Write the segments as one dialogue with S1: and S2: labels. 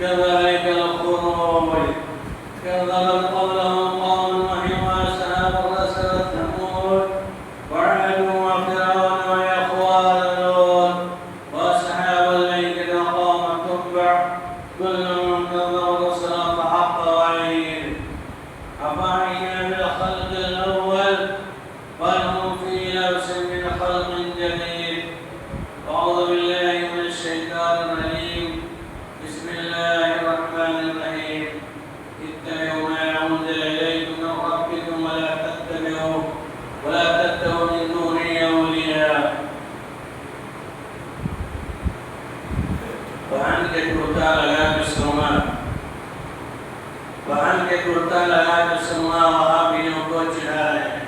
S1: كذلك الخروج كذب قولهم قوم نوح وأصحاب الرسل ثمود وعاد وفرعون وإخوان لوط وأصحاب الأيكة قوم تبع كل كذب الرسل فحق وعيد أفعينا بالخلق الأول بل هم في لبس من خلق جديد. أعوذ بالله من الشيطان الرجيم. بسم الله الرحمن الرحيم. اتبعوا ما أنزل إليكم من ربكم ولا تتبعوا من دونه أولياء. وعن کے کرتا لگا کے سما وہابیوں کو چڑھا رہے ہیں.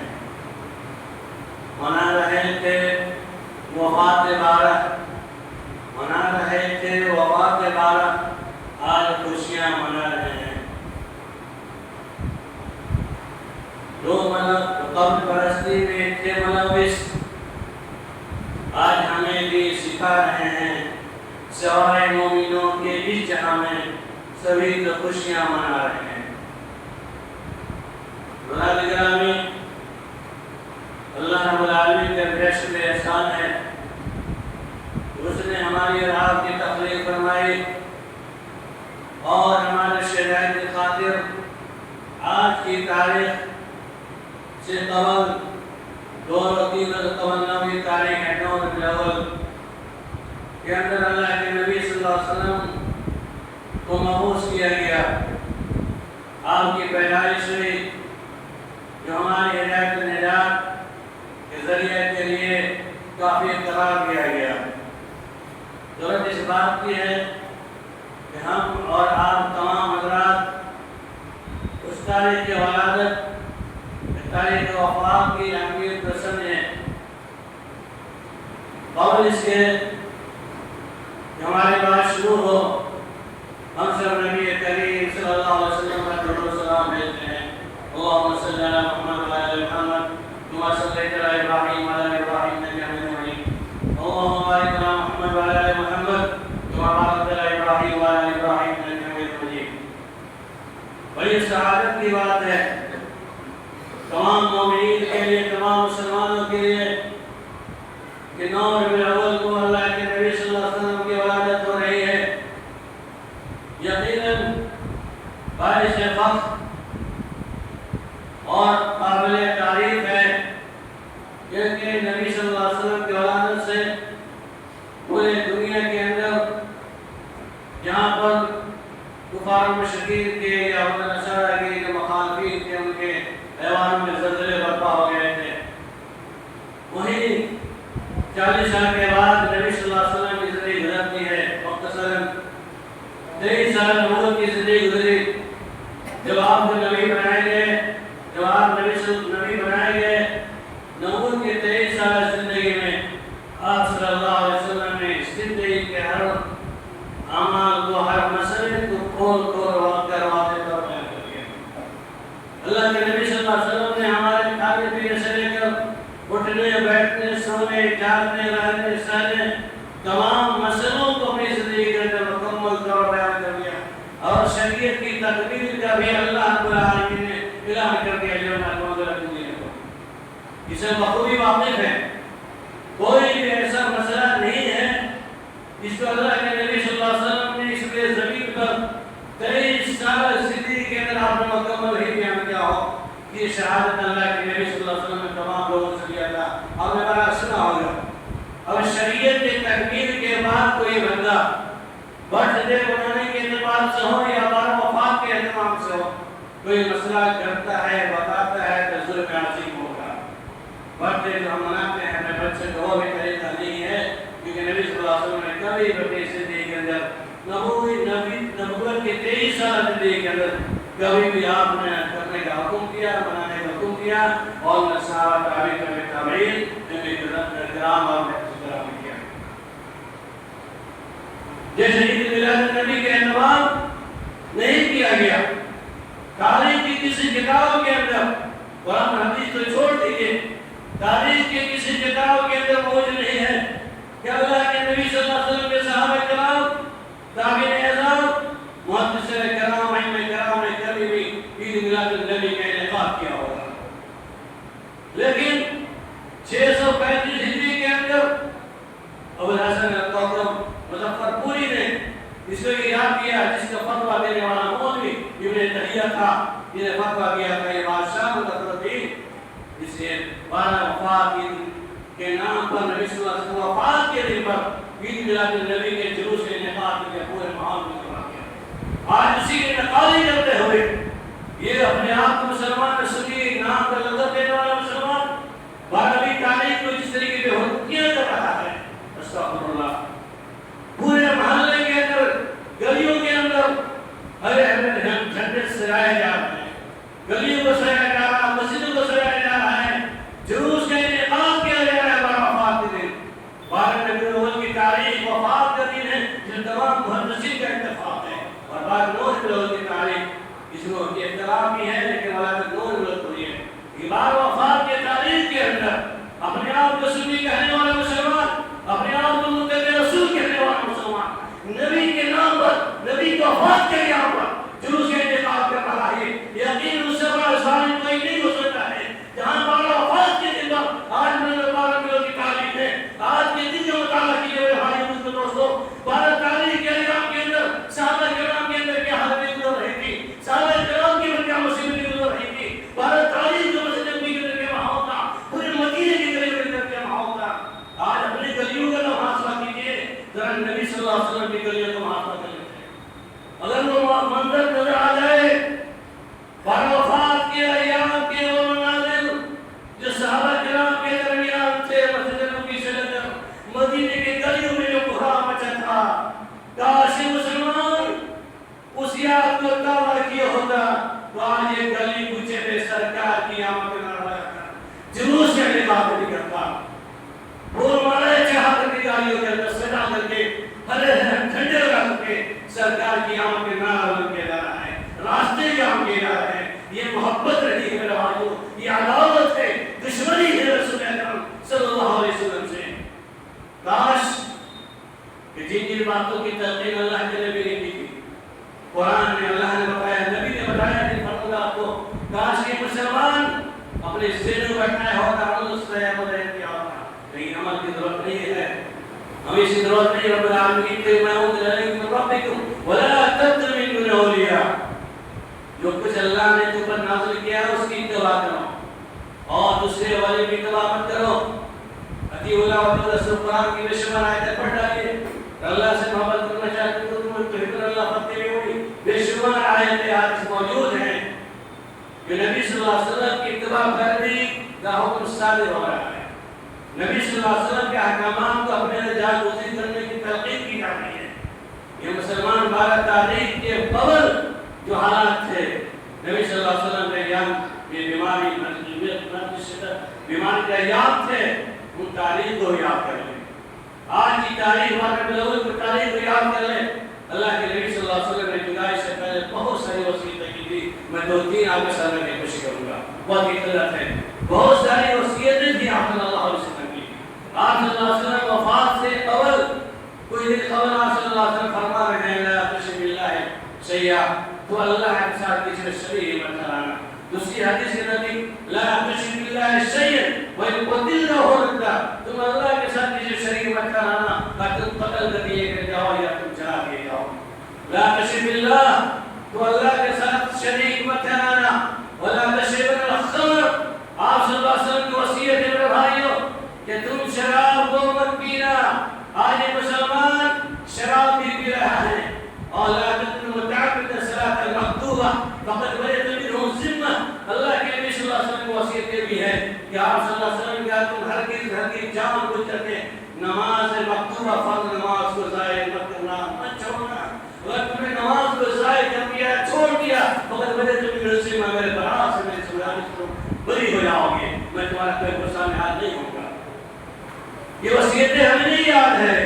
S1: منا رہے تھے وفات بارہ آج خوشیاں منا رہے ہیں. دو قبر پرستی میں تھے ملوث آج ہمیں بھی سکھا رہے ہیں. سوائے مومنوں کے اس جہاں میں سبھی تو خوشیاں منا رہے ہیں. برادر گرامی، اللہ رب العالمین کا بہشت احسان ہے. اس نے ہماری اور آپ کی تخلیق فرمائی اور ہمارے شہداء کی خاطر آج کی تاریخ سے قبل 2-3 تاریخ ہے 9 ربیع الاول کے اندر اللہ کے نبی صلی اللہ علیہ وسلم کو مبعوث کیا گیا. آپ کی پیدائش ہوئی جو ہماری ہدایت نجات کے ذریعے کے لیے کافی قرار دیا گیا. ضرورت اس بات کی ہے کہ ہم اور آپ تمام حضرات اس تاریخ کی ولادت تاریخ وفات کی اہمیت کو سمجھیں. قبل اس کے کہ ہماری بات شروع ہو ہم سب نبی کریم صلی اللہ علیہ وسلم کا درود و سلام بھیجتے ہیں. اللهم صل على محمد وعلى ال محمد كما صليت على ابراهيم وعلى ال ابراهيم انك حميد مجيد. اللهم بارك على محمد وعلى ال محمد كما باركت على ابراهيم وعلى ال ابراهيم انك حميد مجيد. بڑی سعادت کی بات ہے تمام مومنین کے لیے، تمام مسلمانوں کے لیے کہ 9 ربیع الاول کو اللہ کے نبی صلی اللہ علیہ وسلم کی ولادت ہو رہی ہے. یقیناً باعث فخر اور قابل تعریف ہے کیونکہ نبی صلی اللہ علیہ وسلم کی ولادت سے پورے دنیا کے اندر جہاں پر کفار مشرکین کے یا نصارہ کے جو مخالفین تھے ان کے ایوان میں زلزلے برپا ہو گئے تھے، وہیں 40 سال کے بعد نبی صلی اللہ علیہ وسلم کی زندگی گزرتی ہے. مختصراً 23 سال نبوت کی زندگی گزری. جب آپ کو نبی بنائے گئے نبوت کے 23 سال زندگی میں آپ صلی اللہ علیہ وسلم نے زندگی کے ہر اعمال کو، ہر مسئلے کو کھول کر واضح طور پر بیان کر دیا. اللہ کے نبی صلی اللہ علیہ وسلم نے ہمارے کھانے پینے سے لے کر اٹھنے بیٹھنے سونے جاگنے رہنے سہنے تمام مسئلوں کو اپنی زندگی کے اندر مکمل طور پر بیان کر دیا. اور شریعت کی تکمیل کا بھی اللہ رب العالمین نے اعلان کر دیا جو اسے بخوبی واقف ہے. کوئی بھی ایسا مسئلہ نہیں ہے جس کو اللہ کے نبی صلی اللہ علیہ وسلم نے اس لیے زمین پر 23 سال زندگی کے اندر آپ نے مکمل ہی بیان کیا ہو. یہ شہادت اللہ کے نبی صلی اللہ علیہ وسلم نے تمام لوگوں سے لیا تھا. آپ نے بڑا سنا ہوگا. اب شریعت کی تکمیل کے بعد کوئی بندہ برتھ ڈے بنانے کے اعتبار سے ہو یا بار وفات کے اہتمام سے ہو کوئی مسئلہ کرتا ہے بتاتا ہے تو ظلم عظیم ہوگا. برتھ ڈے جو ہم مناتے ہیں ہمیں بچے کو وہ بھی طریقہ نہیں ہے کیونکہ نبی صلی اللہ علیہ وسلم نے کبھی اپنی زندگی کے اندر نبوت کے 23 سال زندگی کے اندر کبھی بھی آپ نے کرنے کا حکم کیا، بنانے کا حکم کیا اور نہ صحابہ تابعین کرام اور احترام کیا. جیسے عید میلاد النبی کے اہتمام نہیں کیا گیا تاریخ کی کسی کتاب کے اندر، قرآن حدیث تو چھوڑ دیجیے، تاریخ کے کسی کتاب کے اندر موجود نہیں ہے کہ اللہ کے نبی صلی اللہ علیہ وسلم کے صحابہ کرام تابعین اعظام لیکن 635 ہجری کے اندر ابو الحسن القاسم مظفر پوری نے اس کو یاد کیا، جس کا فتویٰ دینے والا مولوی ابن تیمیہ تھا، جنہیں فتویٰ دیا تھا یہ بادشاہ مظفر اس نے 12 وفات کے نام پر نبی صلی اللہ علیہ وسلم وفات کے دن پر عید میلاد النبی کے جلوس کے انعقاد کے پورے ماحول میں کرا گیا۔ آج اسی کے نقالی کرتے ہوئے یہ اپنے آپ کو مسلمان سنی نام کا لقب دینے والا مسلمان بارہویں تاریخ کو جس طریقے سے حکمیاں کر رہا ہے، استغفر اللہ، پورے محلے کے اندر گلیوں کے اندر ہرے ہرے جھنڈے سجائے جا رہے ہیں، گلیوں کو سجایا جا رہا ہے، مسجدوں کو سجایا جا رہا ہے، جلوس کا انعقاد کیا جا رہا ہے 12 وفات کے دن۔ 12 ربیع الاول کی تاریخ وفات کا دن ہے جس تمام محدثین کا اتفاق ہے، اور 12 ربیع الاول کی تاریخ اس میں اختلاف بھی ہے لیکن ولادت 9 ربیع الاول ہے۔ یہ 12 وفات کی تاریخ کے اندر اپنے آپ کو سنی کہنے والا مسلمان، اپنے آپ کو متبع رسول کہنے والا مسلمان، نبی کے نام پر، نبی کی وفات کے نام پر جلوس کا انعقاد کر رہا ہے، یقین اس سے بڑا ظالم کوئی نہیں ہو سکتا ہے۔ جہاں 12 وفات کے دن پر آج میں 12 ربیع الاول کی تاریخ ہے، آج کے دن جو مطالعہ کیے ہوئے بھائی مجھ کو دوستو، 12 تاریخ کے ایام کے اندر صحابہ کرام کے اندر کیا حالتیں گزر رہی تھی، صحابہ کرام کی کیا مصیبتیں گزر رہی تھی، 12 تاریخ جو مسجد نبوی کے اندر کیا ماحول تھا، پورے مدینے کی گلیوں کے اندر کیا ماحول تھا۔ آج اپنی گلیوں کا محاسبہ کیجیے، ذرا نبی صلی اللہ علیہ وسلم کی گلیوں کا محاسبہ کر لیتے ہیں۔ اگر وہ منظر نظر آ جائے 12 وفات کے ایام کے وہ مناظر جو صحابہ کرام کے درمیان تھے، مسجد نبوی سے لے کر مدینے کے گلیوں میں جو کوہرام مچا تھا، کاش مسلمان اس یاد کو دعویٰ کیا ہوتا تو آج یہ گلی کوچے پہ سرکار کی آمد نہ رہا، جلوس کا انعقاد نہیں کرتا، پھول مارے چاہت کی گاڑیوں کے اندر سجا کر کے ہرے ہرے جھنڈے لگا کر کے سرکار کی آمد کے نعرہ بلند کیا جا رہا ہے، راستے کام کیے جا رہے ہیں۔ یہ محبت رہی ہے میرے بھائیوں، یہ عداوت ہے، دشمنی ہے رسول اکرم صلی اللہ علیہ وسلم سے۔ کاش کہ جن جن باتوں کی تلقین اللہ کے نبی نے کی تھی، قرآن میں اللہ نے بتایا، نبی نے بتایا کہ فرمایا آپ کو، کاش کہ مسلمان اپنے ذہن میں بٹھائے ہوتا، عمل سے عمل کیا ہوتا، لیکن عمل کی ضرورت نہیں ہے، ہمیں اس کی ضرورت نہیں۔ رب العالمین کے میں انزل الیکم من ربکم ولا تتبعوا من دونه اولیاء، جو کچھ اللہ نے تم پر نازل کیا ہے اس کی اتباع کرو اور دوسرے والے کی اتباع مت کرو۔ اطیعوا اللہ و اطیعوا الرسول، قرآن کی بے شمار آیتیں پڑھ ڈالیے، اللہ سے محبت کرنا چاہتے تو تم تحبون اللہ فاتبعونی، بے شمار آیتیں آج موجود ہیں کہ نبی صلی اللہ علیہ وسلم کی اتباع کرنے کا حکم صادر ہو رہا ہے، نبی صلی اللہ علیہ وسلم کے احکامات کو اپنے جان گزین کرنے کی تلقین کی جا رہی ہے۔ یہ مسلمان 12 تاریخ کے قبل جو حالات تھے، نبی صلی اللہ علیہ وسلم کے ایام، یہ بیماری بیماری کے ایام تھے، ان تاریخ کو یاد کر لیں۔ آج کی تاریخ 12 ربیع الاول کی تاریخ کو یاد کر لیں۔ اللہ کے نبی صلی اللہ علیہ وسلم نے جدائی سے پہلے بہت ساری وصیتیں کی تھی، میں 2-3 آپ کے سامنے کی کوشش کروں گا، بہت ہی قلت ہے۔ بہت ساری وصیتیں تھیں آپ صلی اللہ علیہ وسلم کی۔ آپ صلی اللہ علیہ وسلم وفات سے قبل کوئی دن قبل آپ صلی اللہ علیہ وسلم فرما رہے ہیں لا تشرک باللہ شیئا، تو اللہ کے ساتھ کسی شریک مت کرانا۔ دوسری حدیث کے نزدیک لا تشرک باللہ شیئا وَإِن قُتِلْتَ رُدَّ، تم اللہ کے ساتھ کسی شریک مت کرانا کہ تم قتل کر دیے کہ جاؤ یا تم جلا دیے جاؤ۔ لا تشرک باللہ، تو اللہ کے ساتھ شریک مت کرانا۔ ولا تشرب الخمر، آپ صلی اللہ علیہ وسلم کی وصیت ہے میرے بھائیوں کہ تم شراب کو مت پینا۔ آج مسلمان شراب بھی پی رہا ہے۔ اور لا تقربوا متعدد الصلاة المكتوبة فقد برئت منه الذمة، اللہ کے نبی صلی اللہ علیہ وسلم کی وصیت یہ بھی ہے کہ آپ صلی اللہ علیہ وسلم کا تم ہرگز جان بوجھ کر کے نماز مکتوبہ فرض نماز کو ضائع مت کرنا، مت چھوڑنا۔ اگر تم نے نماز کو ضائع کر دیا، چھوڑ دیا، فقد برئت منه الذمة، میرے برا سے میرے سمجھانے سے تم بری ہو جاؤ گے، میں تمہارا کوئی غصہ میں حال نہیں ہوں گا۔ یہ وصیتیں ہمیں نہیں یاد ہے،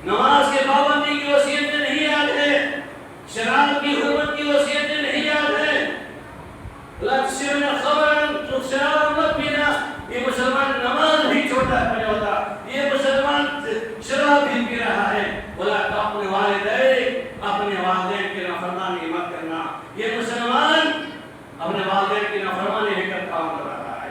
S1: نماز کے پابندی کی وصیتیں نہیں یاد ہے، شراب کی حرمت کی وصیتیں نہیں یاد ہے، لا تشرب الخمر، تو شراب مت پینا۔ یہ مسلمان نماز بھی چھوٹا پڑ ہوتا، یہ مسلمان شراب بھی پی رہا ہے۔ بولا تو اپنے والدین کی نافرمانی مت کرنا، یہ مسلمان اپنے والدین کی نافرمانی لے کر کام کر رہا ہے۔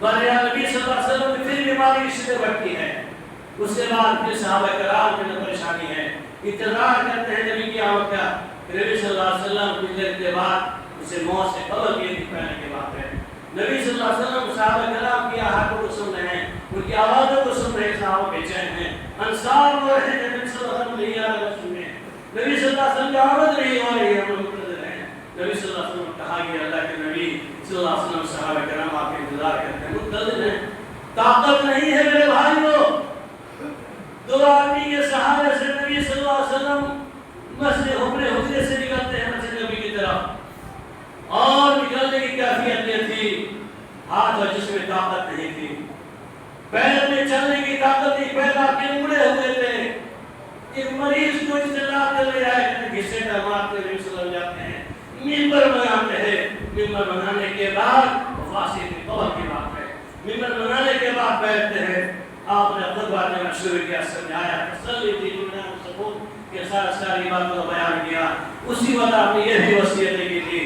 S1: بارے نبی صلی اللہ علیہ وسلم کی پھر بیماری کی شدت بڑھتی ہے. اس کے بعد پھر صحابہ کرام کے اندر پریشانی ہے, انتظار کرتے ہیں نبی کی آمد کا. نبی صلی اللہ علیہ وسلم کچھ دیر کے بعد اسے موت سے خبر کیے پہلے کے بعد ہے. نبی صلی اللہ علیہ وسلم صحابہ کرام کی آہاتوں کو سن رہے ہیں, ان کی آوازوں کو سن رہے ہیں, صحابہ بے چین ہیں. انصار وہ رہے ہیں نبی صلی اللہ علیہ وسلم نہیں آ رہا سننے, نبی صلی اللہ علیہ وسلم کی آمد نہیں ہو رہی ہے, ہم منتظر ہیں. نبی صلی اللہ علیہ وسلم کہا کہ اللہ کے نبی صلی اللہ علیہ وسلم صحابہ کرام آپ کے انتظار کرتے ہیں, منتظر ہیں. طاقت نہیں ہے میرے بھائیوں. دو آدمی کے سہارے سے نبی صلی اللہ علیہ وسلم مسجد حجرے سے نکلتے ہیں مسجد نبی کی طرف, اور نکلنے کی کیفیت یہ تھی, ہاتھ اور جسم میں طاقت نہیں تھی, پیر میں چلنے کی طاقت نہیں, پیر آپ کے مڑے ہوئے تھے. ایک مریض کو اجتناب کر لے جائے گھسے ڈرماتے نبی صلی اللہ علیہ وسلم جاتے ہیں, ممبر بناتے ہیں. ممبر بنانے کے بعد وفاسی کی قبر کی بات ہے, ممبر بنانے کے بعد بیٹھتے ہیں. آپ نے خود باتیں میں شروع کیا, سمجھایا, تسلی دی, دنیا میں سکون کے ساتھ ساری باتوں کو بیان کیا. اسی وقت آپ نے یہ بھی وصیت کی تھی,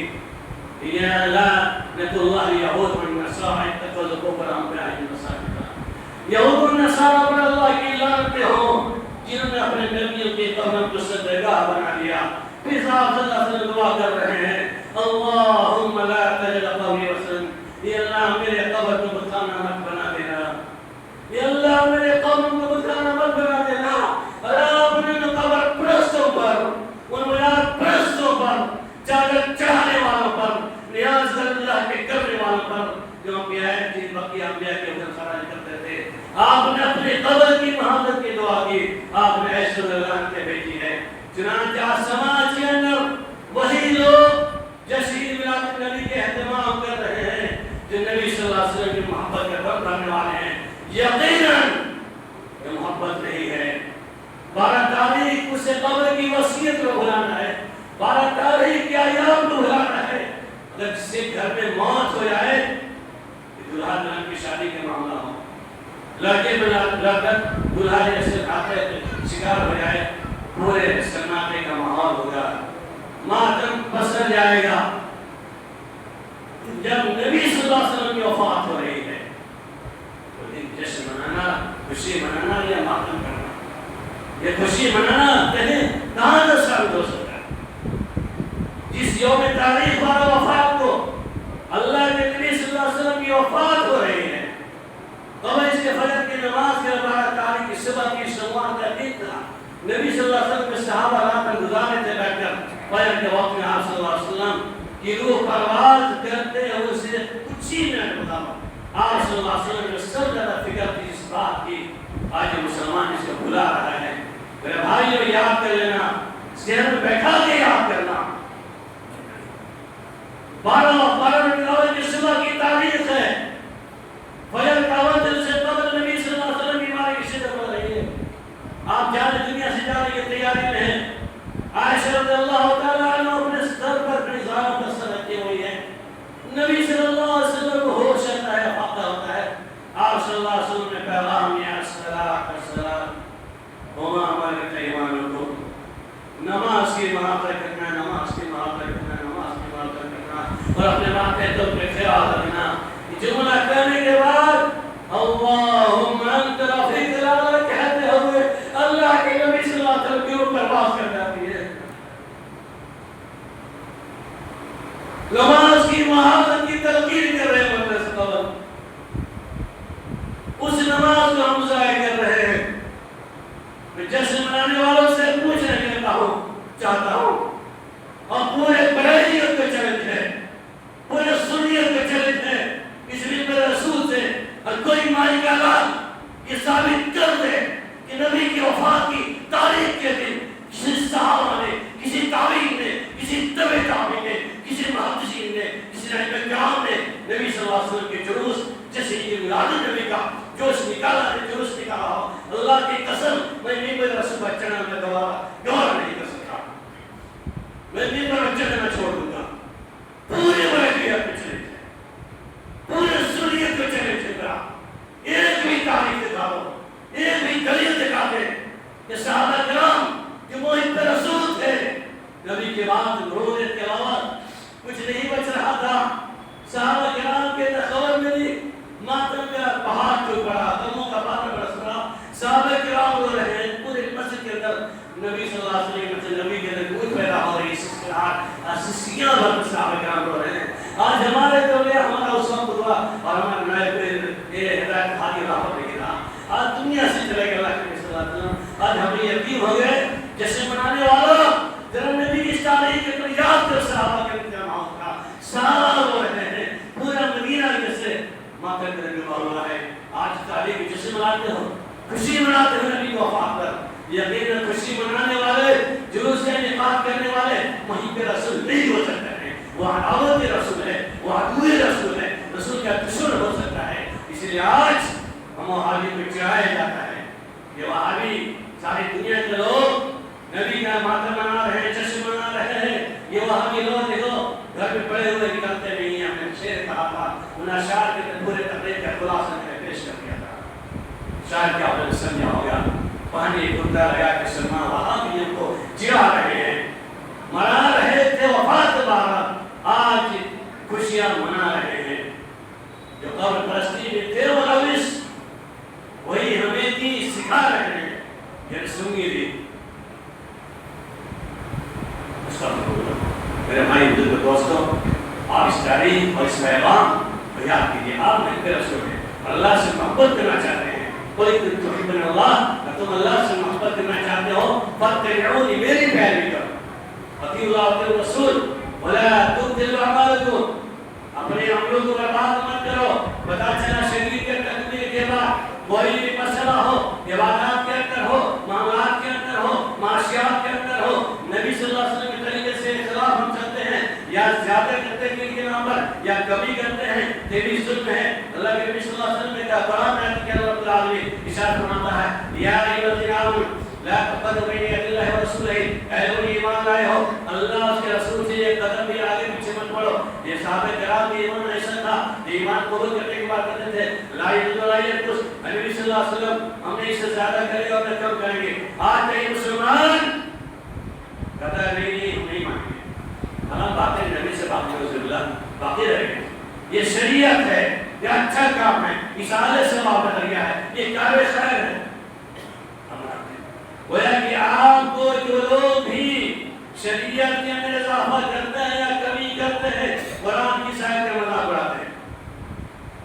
S1: یا لعنت اللہ یہود والنصارى اتخذوا قبور انبیائهم مساجد. یہود و نصارہ پر اللہ کی لعنتیں ہوں جنہوں نے اپنے نبیوں کی قبروں کو سجدگاہ بنا لیا. پھر آپ صلی اللہ علیہ وسلم دعا کر رہے ہیں, اللہم لا تجعل قبری وثنا, یا اللہ میرے قبر کو بتخانہ مت بنا دینا, یا اللہ میرے قبر کو بتخانہ مت بنا دینا. اور آپ نے قبر پرستوں پر, ان میار پرستوں پر, چادر چڑھانے والوں پر, نیاز اللہ کے کرنے والوں پر, جو انبیاء جن بقیہ انبیاء کے اوپر خراج کرتے تھے, آپ نے اپنی قبر کی محبت کی دعا کی. آپ نے ایسے لعنتیں بھیجی ہے. چنانچہ سماج کے اندر وہی لوگ جشن میلاد النبی کے اہتمام کر رہے ہیں جو نبی صلی اللہ علیہ وسلم کی محبت کے بند کرنے والے ہیں. یقیناً یہ محبت نہیں ہے. 12 تاریخ اسے قبر کی وصیت کو بھلانا ہے, 12 تاریخ کے ایام کو بھلانا ہے. اگر کسی گھر میں موت ہو جائے, دلہا دلہن کی شادی کے معاملہ ہو, لڑکے میں لڑکر دلہا جیسے کھاتے شکار ہو جائے, پورے سناٹے کا ماحول ہوگا, ماتم پسر جائے گا. جب نبی صلی اللہ علیہ وسلم کی وفات ہو رہی ہے تو جشن منانا, خوشی منانا یا ماتم کرنا, یہ خوشی منانا کہیں کہاں سے ثابت ہو سکتا ہے؟ جس یوم تاریخ 12 وفات کو اللہ کے نبی صلی اللہ علیہ وسلم کی وفات ہو رہی ہے, قبل اس کے فجر کی نماز کے 12 تاریخ کی صبح کی شموار کا دن تھا. نبی صلی اللہ علیہ وسلم کے صحابہ رات میں گزارے تھے بیٹھ کر. فجر کے وقت میں آپ صلی اللہ علیہ وسلم کی روح پرواز کرتے ہوئے سے کچھ ہی منٹ مطابق آپ صلی اللہ علیہ وسلم نے سب زیادہ فکر تھی اس بات کی, آج مسلمان اس کو بھلا رہا ہے. میرے بھائیو یاد کر لینا, ذہن میں بیٹھا کے یاد کرنا. 12 ربیع کی صبح کی تاریخ ہے, فجر کا وقت سے قبل نبی صلی اللہ علیہ وسلم بیماری کی شدت ہو رہی ہے. آپ جانے دنیا سے جانے کی تیاری میں ہیں. عائشہ رضی اللہ تعالیٰ عنہ اپنے سر پر نظام کا سر رکھے ہوئی ہے. نبی صلی اللہ علیہ وسلم کو ہوش آتا ہے, فاقہ ہوتا ہے. آپ صلی اللہ علیہ وسلم نے پیغام یا الصلاۃ وما ملکت ایمانکم, نماز کی محبت کرنا, نماز کی محبت کرنا, نماز کی محبت کرنا, اور اپنے ماتحتوں پہ خیال رکھنا. جملہ کرنے کے بعد اللہم انت رفیق الاعلی کہتے ہوئے اللہ کے نبی صلی اللہ علیہ وسلم کی روح پرواز کر جاتی ہے. نماز کی محبت کی تلقین کر رہے ہیں مدرسہ قبر, اس نماز کو ہم ضائع کر رہے ہیں. میں جشن منانے والوں سے پوچھنے چاہتا ہوں, اور پورے برائیت کو چیلنج ہے, پورے سنیت کو چیلنج ہے, اس لیے میرے رسول سے اور کوئی مائی کا لال یہ ثابت کر دے کہ نبی کی وفات کی تاریخ کے دن کسی صحابہ نے, کسی تابعین نے, کسی تبع تابعین نے, کسی محدثین نے, کسی علماء کرام نے نبی صلی اللہ علیہ وسلم کے جلوس جیسے یہ میلاد نبی کا جوش نکالا ہے, جلوس نکالا ہو. اللہ کی قسم میں ممبر رسول پر چڑھنا میں گوارا نہیں کر سکتا. میں ممبر پر چڑھنا چھوڑ دوں گا. پورے برائیت پہ چلے جائے, پورے سنیت پہ چلے جائے. ایک بھی تاریخ دکھا دو, ایک بھی دلیل دکھا دے کہ صحابہ کرام جو محب رسول تھے, نبی کے بعد ضرورت کے علاوہ کچھ نہیں بچ رہا تھا. صحابہ کرام کے خبر ملی, ماں نبی صلی اللہ علیہ وسلم سے نبی کے اندر کوئی پیدا ہو رہی سسیاں بھر صحابہ کرام رو رہے ہیں. آج ہمارے تو لے ہمارا اس وقت ہوا اور ہمارے نئے پہ یہ ہدایت خالی راہ لے گا. آج دنیا سے چلے گا اللہ کے صلی اللہ علیہ وسلم. آج ہمیں یقین ہو گئے جیسے منانے والا ذرا نبی کی تاریخ کے یاد کر صحابہ کے انتظام کا سارا رو رہے ہیں. پورا مدینہ جیسے ماتم کرنے والا ہے. آج تاریخ جیسے مناتے ہو خوشی مناتے ہیں نبی کی وفات پر. یقیناً خوشی منانے والے جلوس کا انعقاد کرنے والے محب رسول نہیں ہو سکتے ہیں. وہ عداوت رسول ہے, وہ عدو رسول ہے, رسول کا دشمن ہو سکتا ہے. اس لیے آج ہم وہابی کو چڑھایا جاتا ہے. یہ وہابی ساری دنیا کے لوگ نبی کا ماتم منا رہے ہیں, جشن منا رہے ہیں. یہ وہابی لوگ دیکھو گھر میں پڑے ہوئے نکلتے نہیں ہیں. ہم نے شعر کہا تھا, ان اشعار کے پورے تقریر کا خلاصہ پیش کر دیا تھا. شاید کہ آپ نے سمجھا ہوگا. پانی گندا لگا کے سلمان وہابیوں کو چڑھا رہے ہیں, منا رہے تھے وفات بارہ, آج خوشیاں منا رہے ہیں. جو قبر پرستی میں تھے وہ روش وہی ہمیں دی سکھا رہے ہیں. یہ سنگی دی میرے بھائی بزرگ دوستوں, آپ اس تاریخ اور اس پیغام کو یاد کیجیے. آپ میرے رسول ہیں, اللہ سے محبت کرنا چاہتے ہیں. کوئی تحبون اللہ, تم اللہ سے محبت کرنا چاہتے ہو فاتبعونی, میری پیروی کرو. اطیعوا اللہ و الرسول ولا تبطلوا اعمالکم, اپنے عملوں کو برباد مت کرو. پتہ چلا شریعت کے تکمیل کے بعد کوئی بھی مسئلہ ہو, عبادات کے اندر ہو, معاملات کے اندر ہو, معاشیات کے اندر ہو, نبی صلی اللہ علیہ وسلم کے طریقے سے خلاف ہم چلتے ہیں یا زیادہ کرتے ہیں ان کے نام پر یا کمی کرتے ہیں, تیری ظلم ہے. اللہ کے نبی صلی اللہ علیہ وسلم نے کہا, قرآن میں کہ اللہ رب العالمین ارشاد فرماتا ہے, یا ایھا الذین آمنوا لا تقدموا بین یدی اللہ ورسولہ, اے لوگ ایمان لائے ہو, اللہ اس کے رسول سے ایک قدم بھی آگے پیچھے مت بڑھو. یہ صحابہ کرام کا ایمان ایسا تھا, ایمان قبول کرنے کے بعد کہتے تھے لا یزید ولا ینقص, نبی صلی اللہ علیہ وسلم ہم نے اس سے زیادہ کرے گا اور نہ کم کریں گے. آج کئی مسلمان کہتا ہے نہیں ہم نہیں مانیں گے, ہم باتیں نبی سے باقی رسول اللہ باقی رہیں گے. یہ شریعت ہے, یہ اچھا کام ہے, اشارے سے وابستہ گیا ہے, یہ کار خیر ہے. گویا کہ آپ کو جو لوگ بھی شریعت کے اندر اضافہ کرتے ہیں یا کمی کرتے ہیں, قرآن کی شاید کا مذاق اڑاتے ہیں.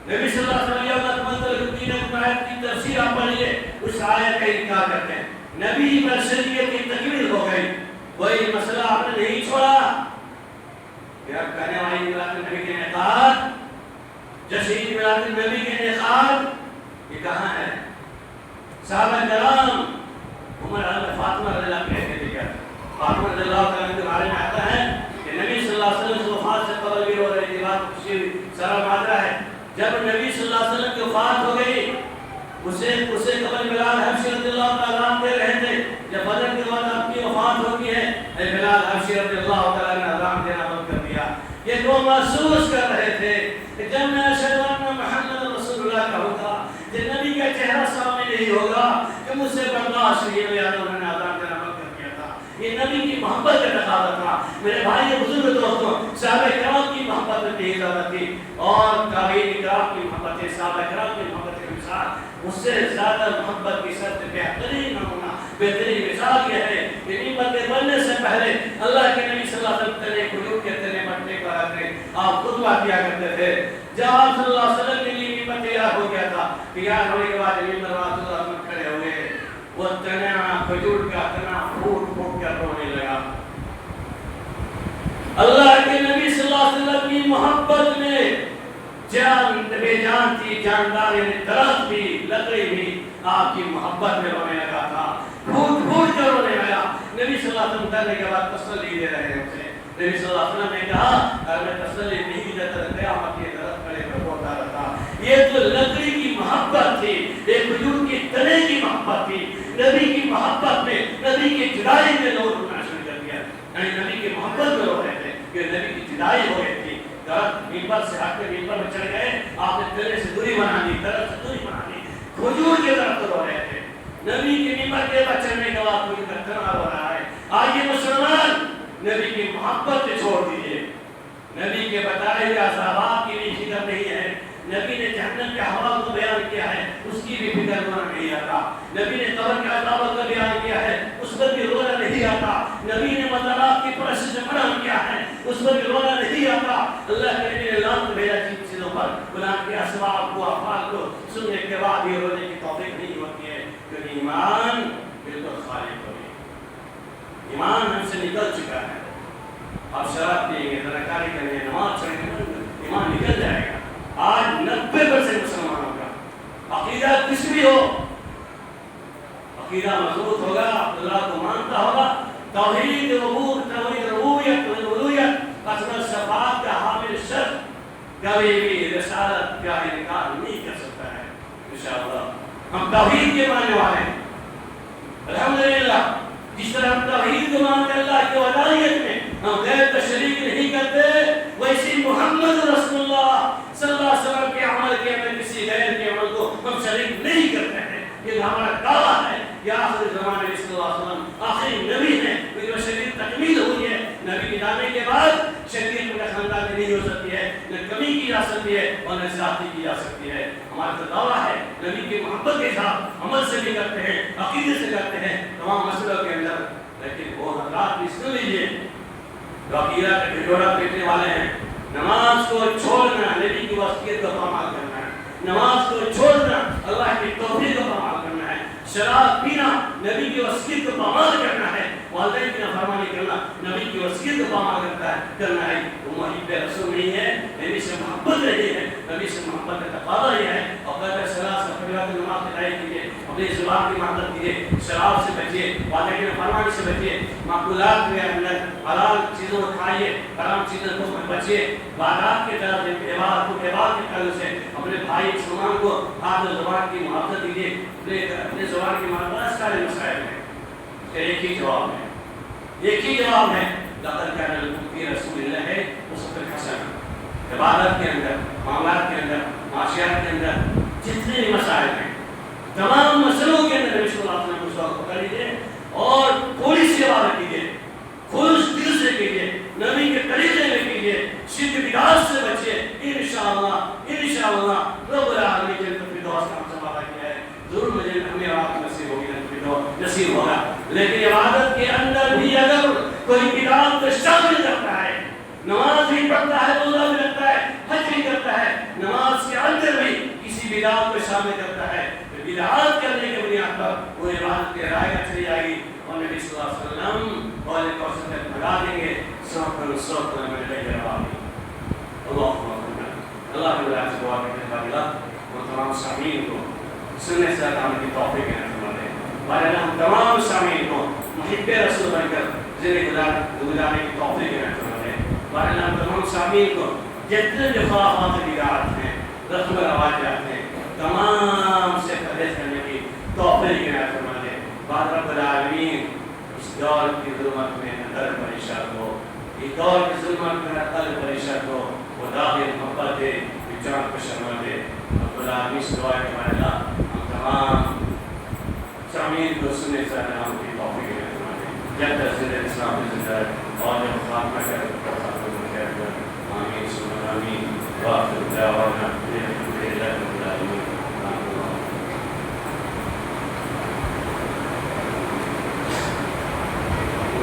S1: نبی صلی اللہ علیہ وسلم کی تفسیر آپ پڑھیے, اس آیت کا انکار کرتے ہیں. نبی پر شریعت کی تکمیل ہو گئی, کوئی مسئلہ آپ نے نہیں چھوڑا. کہنے والی میلاد النبی کے انعقاد, جشن میلاد النبی کے انعقاد, یہ کہاں ہے؟ صحابہ کرام عمر فاطمہ رضی اللہ عنہ کہتے تھے, فاطمہ رضی اللہ عنہ کے بارے میں آتا ہے کہ نبی صلی اللہ علیہ وسلم کی وفات سے قبل بھی رو رہی تھی. بات خوشی سارا مادہ ہے. جب نبی صلی اللہ علیہ وسلم کی وفات ہو گئی, اسے قبل بلال حبشی رضی اللہ عنہ اذان دے رہے تھے. جب بدر کے بعد آپ کی وفات ہوتی ہے, بلال حبشی رضی اللہ عنہ نے اذان دینا بند کر دیا. یہ وہ محسوس کر رہے تھے کہ جب میں اشہد ان محمد رسول اللہ کہوں گا, جب نبی کا چہرہ سامنے نہیں ہوگا کہ مجھ سے برداشت نہیں ہوا, انہوں نے اذان دینا بند کر دیا تھا. یہ نبی کی محبت کا تقاضا تھا. میرے بھائی بزرگ دوستوں, صحابہ کرام کی محبت میں بھی زیادہ تھی, اور تابعین کرام کی محبت, صحابہ کرام کی محبت کے مثال اس سے زیادہ محبت کی سب سے بہترین نمونہ, بہترین مثال یہ ہے کہ نعمت بننے سے پہلے اللہ کے نبی صلی اللہ علیہ وسلم تنے قلوب کے تنے بٹنے کا رکھنے آپ خطبہ دیا کرتے تھے. جب آپ صلی اللہ علیہ وسلم کے لیے نعمت تیار ہو گیا تھا, تیار ہونے کے بعد نعمت رسول اللہ میں کھڑے ہوئے, وہ تنا کھجور کا تنا پھوٹ پھوٹ کر رونے لگا. اللہ کے نبی صلی اللہ علیہ وسلم کی محبت میں جان بے جان تھی, جاندار یعنی درخت بھی لکڑی بھی آپ کی محبت میں رونے لگا تھا, پھوٹ پھوٹ کر رونے لگا. نبی صلی اللہ علیہ وسلم کرنے کے بعد تسلی دے رہے ہیں اسے. نبی صلی اللہ علیہ وسلم نے کہا اگر میں تسلی نہیں دیتا تو قیامت کے درخت کھڑے پر ہوتا رہتا. یہ تو لکڑی کی محبت تھی, ایک کھجور کی تنے کی محبت تھی. نبی کی محبت میں, نبی کی جدائی میں لوگ رونا شروع کر دیا, یعنی نبی کی محبت میں رو رہے تھے کہ نبی کی جدائی ہو گئی تھی. درخت ممبر سے ہٹ کے ممبر میں چڑھ گئے, آپ نے تنے سے دوری بنا دی, درخت سے دوری بنا دی. کھجور کے درخت رو رہے تھے. نبی کی ممبر کے بعد چڑھنے کے بعد کوئی تنا ہو رہا ہے. آئیے مسلمان نبی کی محبت سے چھوڑ دیجیے. نبی کے بتائے ہوئے عذابات کی بھی فکر نہیں ہے, نبی نے جہنم کے حوال کو بیان کیا ہے، اس کی بھی فکر رونا نہیں آتا. نبی نے قبر کے عذاب کا بیان کیا ہے، اس پر بھی رونا نہیں آتا. نبی نے مزارات کی پرست سے منع کیا ہے، اس پر بھی رونا نہیں آتا. اللہ کے نبی نے لعنت بھیجا جن چیزوں پر. قرآن کے اسباب کو افعال کو سننے کے بعد بھی رونے کی توفیق نہیں ہوتی ہے، کیونکہ ایمان بالکل خالی ہو گئی. ایمان ہم سے نکل چکا ہے. آپ شراب پیئیں گے، زناکاری کریں گے، نماز پڑھیں گے، ایمان نکل جائے گا. آج 90% مسلمانوں کا عقیدہ کچھ بھی ہو، عقیدہ مضبوط ہوگا، اللہ کو مانتا ہوگا، توحید ربوبیت، توحید ربوبیت، الوہیت، اسماء صفات کا حامل شخص کبھی بھی رسالت کا انکار نہیں کر سکتا ہے. انشاءاللہ ہم توحید کے ماننے والے ہیں. الحمدللہ جس طرح ہم توحید کو مانتے اللہ کی وحدانیت میں ہم غیر کا شریک نہیں کرتے، ویسے محمد رسول اللہ صلی اللہ علیہ وسلم کے عمل کے اندر کسی غیر کے عمل کو ہم شریک نہیں کرتے ہیں. یہ ہمارا دعویٰ ہے کہ آخری زمانے میں صلی اللہ علیہ وسلم آخری نبی ہیں، جو شریعت تکمیل ہوئی ہے. نبی کے جانے کے بعد شریعت میں خاندان میں نہیں ہو سکتی ہے، نہ کمی کی جا سکتی ہے اور نہ زیادتی کی جا سکتی ہے. ہمارا تو دعویٰ ہے نبی کی محبت کے ساتھ عمل سے بھی کرتے ہیں، عقیدے سے کرتے ہیں تمام مسئلوں کے اندر. لیکن وہ حضرات بھی سن لیجیے جو عقیدہ کا ڈھنڈورا پیٹنے والے ہیں، نماز کو چھوڑنا نبی کی وصیت کو پامال کرنا ہے، نماز کو چھوڑنا اللہ کی توفیق کو پامال کرنا ہے، شراب پینا نبی کی وصیت کو پامال کرنا ہے، والدین کی نافرمانی کرنا نبی کی وصیت کو پامال کرنا ہے. وہ محب رسول نہیں ہے، نبی سے محبت رہی ہے، نبی سے محبت کا تقاضا یہ ہے. اور قدر صلاح سے فریاد نماز ادائی کیجیے، اپنی زبان کی محبت کیجیے، شراب سے بچیے، والدین کی نافرمانی سے بچیے، معقولات کے اندر حلال چیزوں کو کھائیے، حرام چیزوں کو بچیے. بادات کے طرف عبادت کے طرف سے اپنے بھائی مسلمان کو ہاتھ زبان کی محبت دیجیے. اپنے زبان کی محبت سارے مسائل ہیں. ایک ہی جواب ہے، ایک ہی جواب ہے، لقد كان لكم في رسول الله اسوة حسنة. عبادت کے اندر، معاملات کے اندر، معاشیات کے اندر جتنے بھی مسائل ہیں تمام مسئلوں کے اندر نبی صلی اللہ علیہ وسلم کو پکڑ لیجیے اور تھوڑی سی عبادت کیجیے، خلوص دل سے کیجیے، نبی کے طریقے میں کیجیے، شرک بدعات سے بچیے. انشاءاللہ رب العالمین جنت الفردوس کا ہم سے وعدہ کیا ہے، ضرور مجھے ہمیں آپ نصیب ہوگی، نصیب ہوگا. لیکن عبادت کے اندر بھی اگر کوئی بدعات کو شامل کرتا ہے، نماز بھی پڑھتا ہے، روزہ بھی رکھتا ہے، حج بھی کرتا ہے، نماز کے اندر بھی کسی بدعات کو شامل کرتا ہے، تو بدعات کرنے کے بنیاد پر وہ عبادت کے رائے گا چلی جائے گی اور نبی صلی اللہ علیہ وسلم اور کوثر تک بھگا دیں گے. سوکھن میں لے جوابی اللہ کے سے دعا کرنے والا وہ تمام سامعین کو سننے سے آنے کی توفیق عطا فرمائے. اور ہم تمام سامعین کو محب رسول بن کر زندگی گزارنے کی توفیق عطا فرمائے. اور ہم تمام سامعین کو جتنے بھی خرافات بدعات ہیں، رسم و رواجات ہیں، تمام سے پرہیز کرنے کی توفیق عطا فرمائے. بار رب العالمین اس دور کی ظلمت میں قلب پریشان ہو، اس دور کی ظلمت میں قلب پریشان ہو، وہ داغ محبت دے، جان کو شرما دے. رب العالمین سے دعا ہے ہمارے اللہ ہم تمام سامعین کو سننے سے ہم کی توفیق عطا فرمائے. جب تک زندہ اسلام